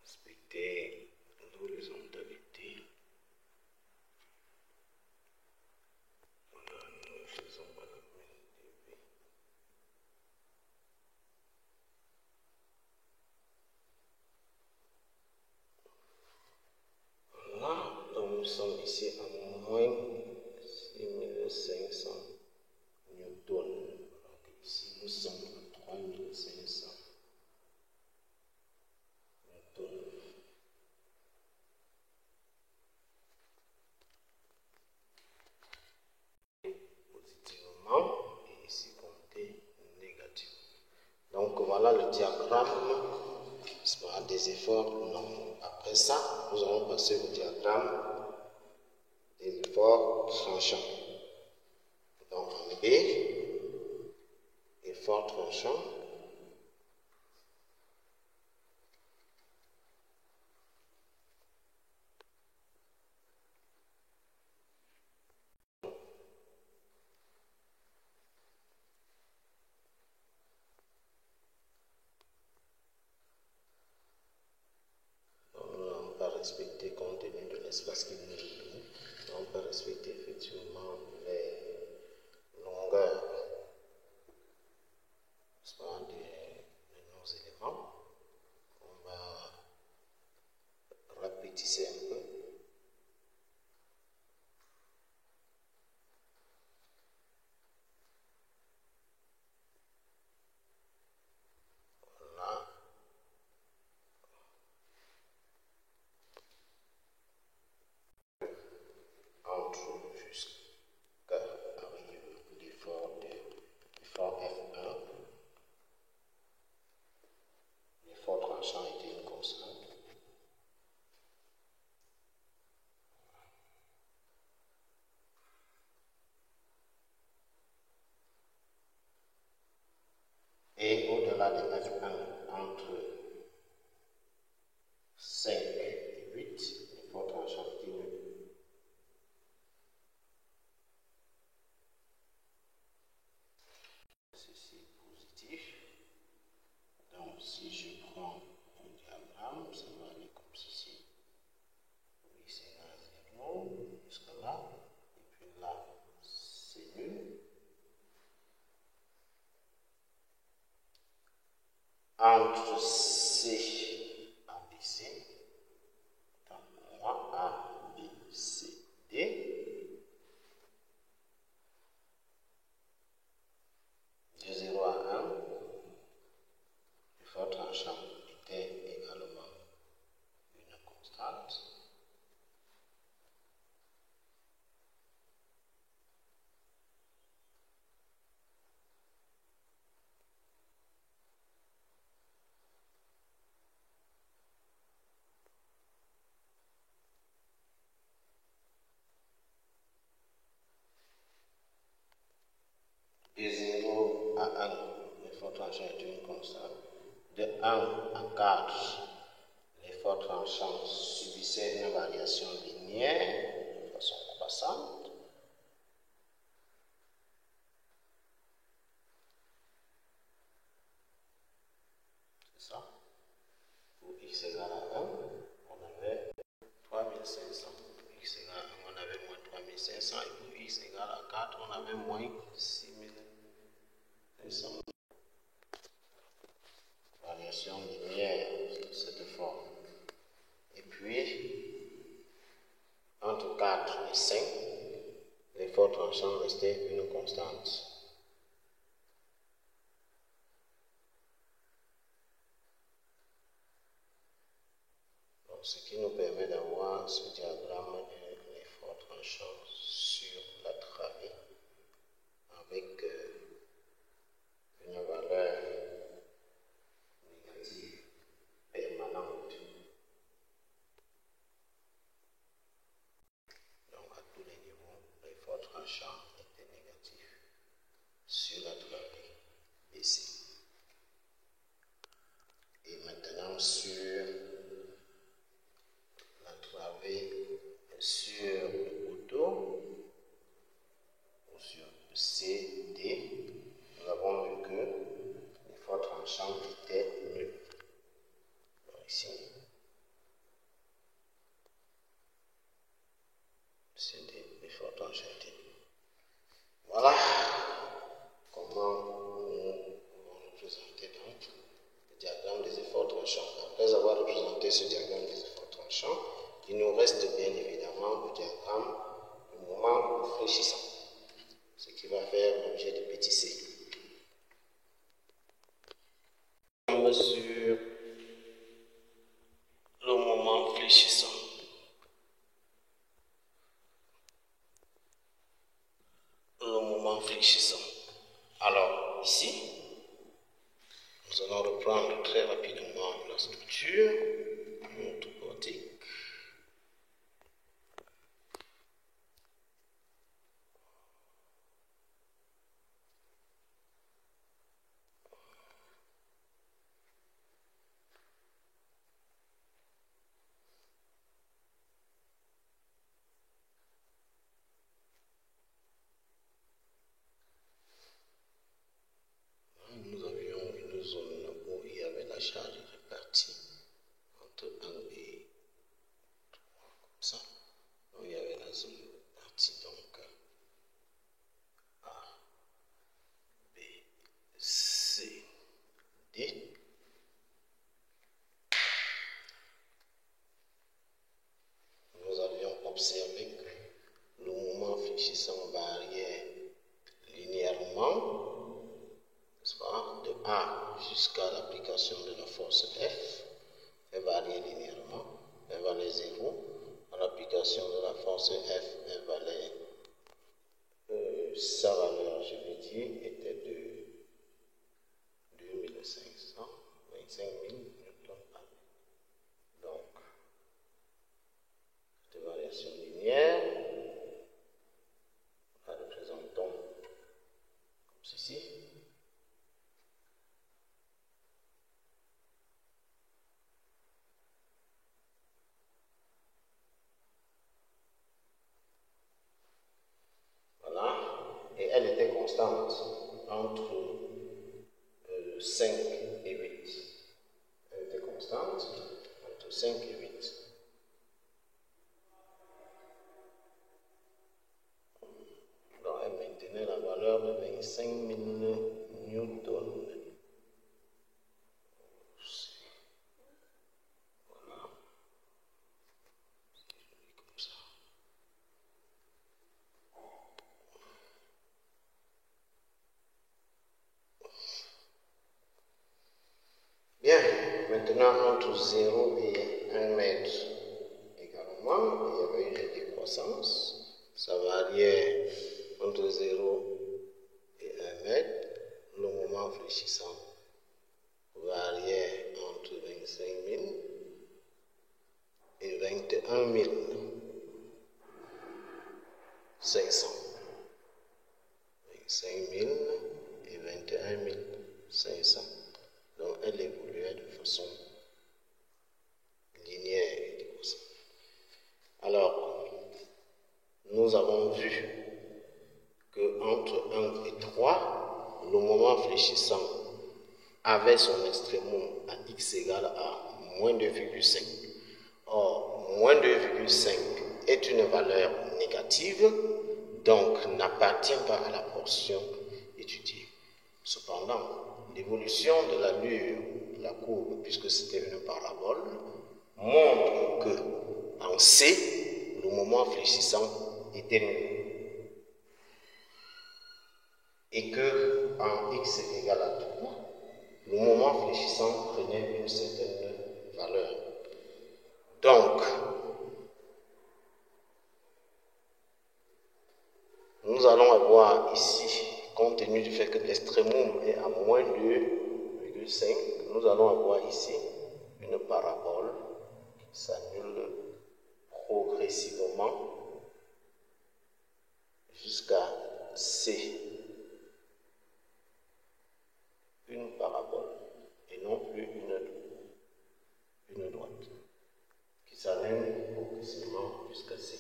Respecter l'horizontalité. Voilà, nous faisons voilà. Voilà, donc nous sommes ici à moins 6500 newtons. Alors ici nous sommes à 3500 newtons. Positivement et ici compter négativement. Donc voilà le diagramme des efforts normaux. Après ça, nous allons passer au diagramme des efforts tranchants. Donc en B, effort tranchant. respecter compte tenu de l'espace qui nous lie. On peut respecter effectivement les longueurs, de nos éléments. On va rapetisser un peu. Voilà. Entre jusqu'à arriver l'effort F1. L'effort tranchant était une constante. Et au-delà de F1, entre 5 et 8, l'effort tranchant est nul. Ceci est positif. Donc si je prends un diagramme, ça va aller comme ceci. Oui, c'est égal à 0 jusqu'à là. Et puis là, c'est nul. Entre C et C, donc moi A, B, C, D, de 0 à 1, l'effort tranchant était également une constante. De 0 à 1, l'effort tranchant est une constante. De 1 à 4, l'effort tranchant subissait une variation linéaire de façon croissante. C'est ça. Pour x égale à 1, on avait 3500. Pour x égale à 1, on avait moins 3500. Et pour x égale à 4, on avait moins 6500. Variation linéaire de cette forme. Et puis, entre 4 et 5, l'effort tranchant restait une constante. Donc, ce qui nous permet d'avoir ce diagramme de l'effort tranchant sur la travée avec une valeur négative permanente. Donc, à tous les niveaux, l'effort tranchant était négatif sur la travée BC. Et maintenant, sur la travée, sur le poteau, ou sur CD, nous avons vu que l'effort tranchant était nul. Donc ici, CD, l'effort tranchant était nul. Voilà comment nous pouvons représenter donc le diagramme des efforts tranchants. Après avoir représenté ce diagramme des efforts tranchants, il nous reste bien évidemment le diagramme du moment fléchissant, ce qui va faire l'objet de petit c. Sur le moment fléchissant. Le moment fléchissant. Alors, ici, nous allons reprendre très rapidement la structure de notre cortex. Nous avions une zone où il y avait la charge répartie entre 1 et ça. Donc il y avait la zone partie donc A, B, C, D. Nous avions observé que le mouvement fléchissant variait linéairement, n'est-ce pas, de A jusqu'à l'application de la force F, fait varier linéairement, elle valait 0. À l'application de la force F, elle valait, sa valeur, je vais dire, était de 2500, 000 newtons par mètre. Donc, cette variation linéaire, la représentons comme ceci. Et elle était constante entre 5 et 8. Elle était constante entre 5 et 8. Donc elle maintenait la valeur de 25 000 newtons. Voilà. Comme ça. Bien, maintenant entre 0 et 1 mètre également, il y avait une décroissance. Ça variait entre 0 et 1 mètre. Le moment fléchissant variait entre 25 000 et 21 500. 25 000 et 21 500. Donc elle évoluait de façon linéaire et décroissante. Alors, nous avons vu que entre 1 et 3, le moment fléchissant avait son extrémum à x égale à moins 2,5. Or, moins 2,5 est une valeur négative, donc n'appartient pas à la portion étudiée. Cependant, l'évolution de l'allure de la courbe, puisque c'était une parabole, montre que en C, le moment fléchissant était nul. Et que en x égale à 3, le moment fléchissant prenait une certaine valeur. Donc, nous allons avoir ici, compte tenu du fait que l'extrémum est à moins 2,5, nous allons avoir ici une parabole qui s'annule progressivement jusqu'à C. Une parabole et non plus une droite qui s'annule progressivement jusqu'à C.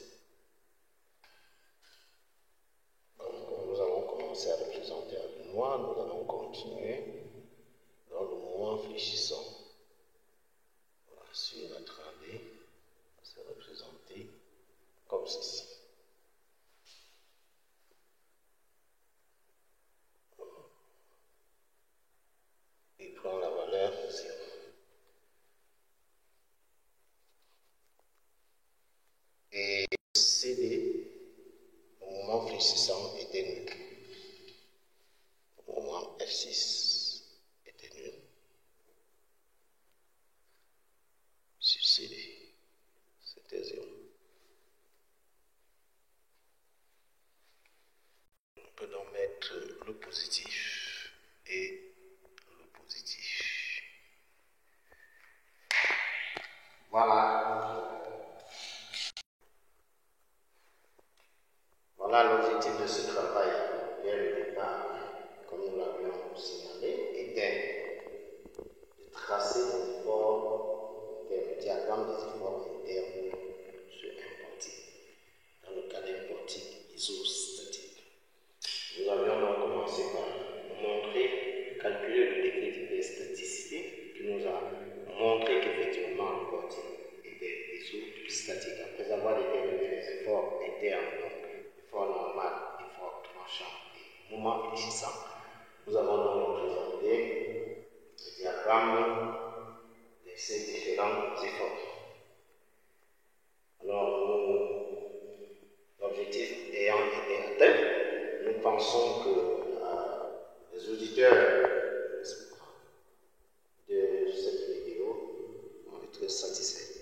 Donc nous allons commencer à représenter avec noir, nous allons continuer dans le mouvement fléchissant. Voilà, sur la travée, c'est représenté comme ceci. Il prend la valeur 0. Et CD, au moment fléchissant, était nul. Au moment F6 était nul. Sur CD, c'était 0. On peut donc mettre le positif et le positif. Voilà. Voilà l'objectif de ce travail dès le départ, comme nous l'avions signalé, était de tracer des efforts, le diagramme des efforts internes sur un portique, dans le cas d'un portique isostatique. Nous avions donc commencé par montrer, calculer le décret d'hyperstaticité qui nous a montré qu'effectivement le portique était isostatique après avoir déterminé les efforts internes, donc effort normal, effort tranchant et mouvement fléchissant, nous avons donc présenté le diagramme de ces différents efforts. Alors, l'objectif ayant été atteint, nous pensons que les auditeurs de cette vidéo vont être satisfaits.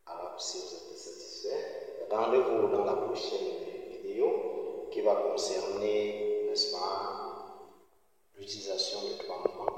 Alors, si vous êtes satisfaits, rendez-vous dans la prochaine vidéo qui va concerner, n'est-ce pas, l'utilisation des 3 mots.